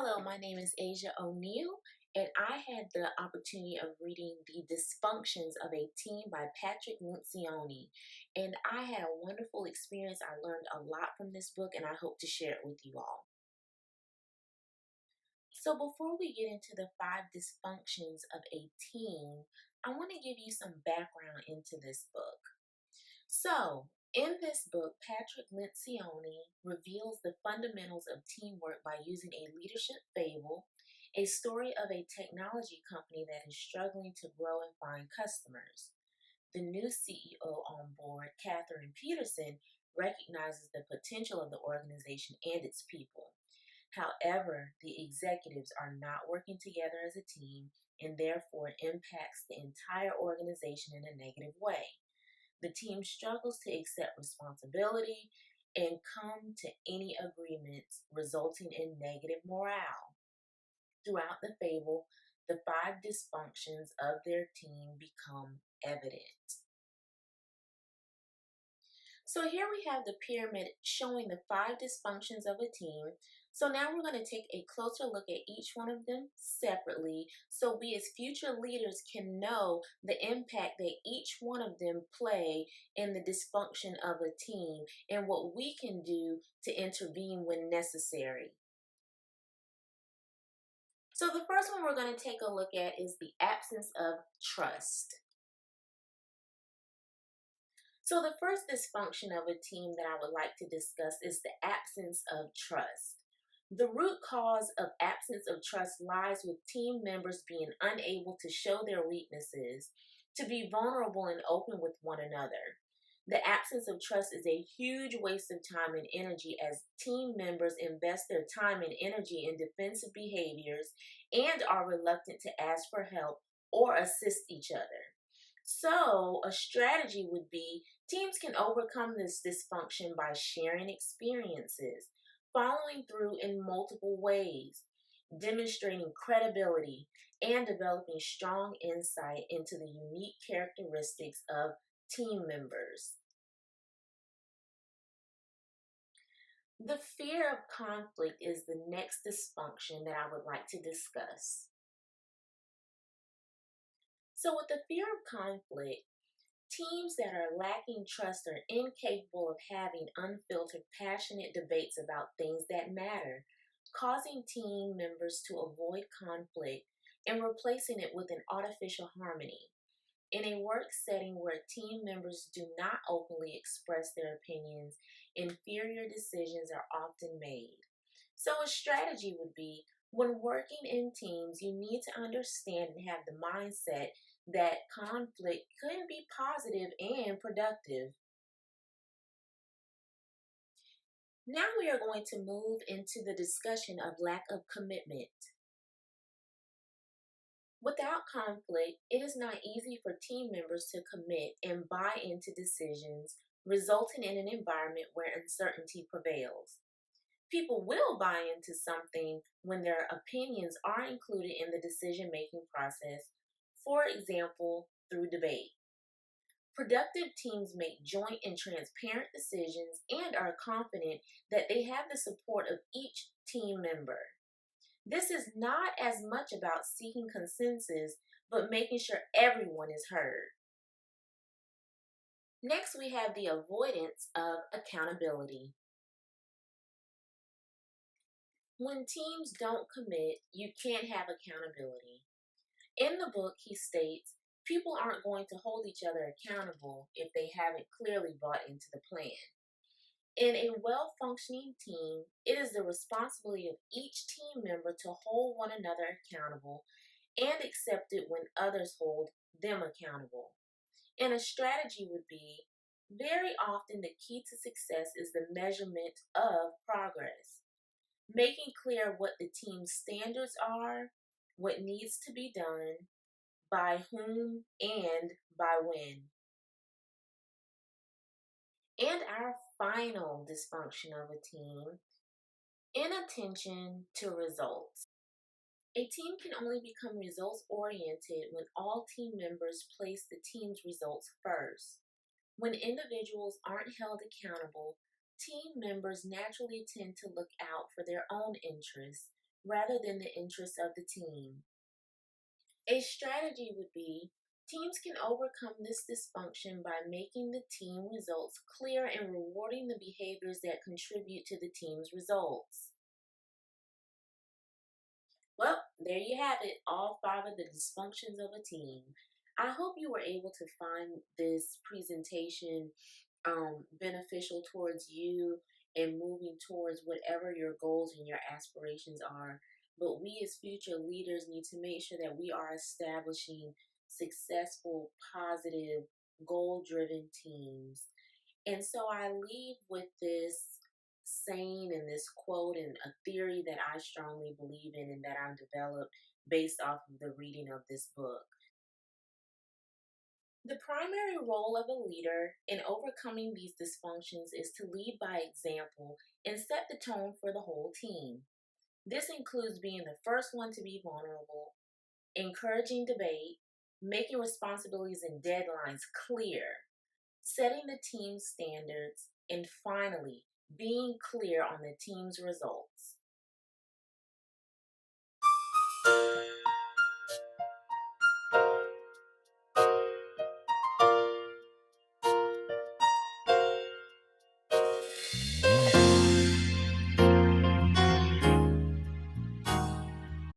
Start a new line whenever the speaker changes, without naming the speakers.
Hello, my name is Asia O'Neill, and I had the opportunity of reading The Dysfunctions of a Team by Patrick Lencioni. And I had a wonderful experience. I learned a lot from this book, and I hope to share it with you all. So, before we get into the 5 dysfunctions of a team, I want to give you some background into this book. So, in this book, Patrick Lencioni reveals the fundamentals of teamwork by using a leadership fable, a story of a technology company that is struggling to grow and find customers. The new CEO on board, Catherine Peterson, recognizes the potential of the organization and its people. However, the executives are not working together as a team and therefore it impacts the entire organization in a negative way. The team struggles to accept responsibility and come to any agreements, resulting in negative morale. Throughout the fable, the 5 dysfunctions of their team become evident. So here we have the pyramid showing the 5 dysfunctions of a team. So now we're going to take a closer look at each one of them separately so we as future leaders can know the impact that each one of them play in the dysfunction of a team and what we can do to intervene when necessary. So the first one we're going to take a look at is the absence of trust. So the first dysfunction of a team that I would like to discuss is the absence of trust. The root cause of absence of trust lies with team members being unable to show their weaknesses, to be vulnerable and open with one another. The absence of trust is a huge waste of time and energy as team members invest their time and energy in defensive behaviors and are reluctant to ask for help or assist each other. So, a strategy would be teams can overcome this dysfunction by sharing experiences, following through in multiple ways, demonstrating credibility, and developing strong insight into the unique characteristics of team members. The fear of conflict is the next dysfunction that I would like to discuss. So, with the fear of conflict, teams that are lacking trust are incapable of having unfiltered, passionate debates about things that matter, causing team members to avoid conflict and replacing it with an artificial harmony. In a work setting where team members do not openly express their opinions, inferior decisions are often made. So, a strategy would be when working in teams, you need to understand and have the mindset that conflict can be positive and productive. Now we are going to move into the discussion of lack of commitment. Without conflict, it is not easy for team members to commit and buy into decisions, resulting in an environment where uncertainty prevails. People will buy into something when their opinions are included in the decision making process, for example, through debate. Productive teams make joint and transparent decisions and are confident that they have the support of each team member. This is not as much about seeking consensus, but making sure everyone is heard. Next, we have the avoidance of accountability. When teams don't commit, you can't have accountability. In the book, he states, people aren't going to hold each other accountable if they haven't clearly bought into the plan. In a well-functioning team, it is the responsibility of each team member to hold one another accountable and accept it when others hold them accountable. And a strategy would be, very often the key to success is the measurement of progress. Making clear what the team's standards are, what needs to be done, by whom, and by when. And our final dysfunction of a team, inattention to results. A team can only become results oriented when all team members place the team's results first. When individuals aren't held accountable, team members naturally tend to look out for their own interests, rather than the interests of the team. A strategy would be teams can overcome this dysfunction by making the team results clear and rewarding the behaviors that contribute to the team's results. Well, there you have it, all five of the dysfunctions of a team. I hope you were able to find this presentation beneficial towards you and moving towards whatever your goals and your aspirations are. But we as future leaders need to make sure that we are establishing successful, positive, goal driven teams. And so I leave with this saying and this quote and a theory that I strongly believe in and that I've developed based off of the reading of this book. The primary role of a leader in overcoming these dysfunctions is to lead by example and set the tone for the whole team. This includes being the first one to be vulnerable, encouraging debate, making responsibilities and deadlines clear, setting the team's standards, and finally, being clear on the team's results.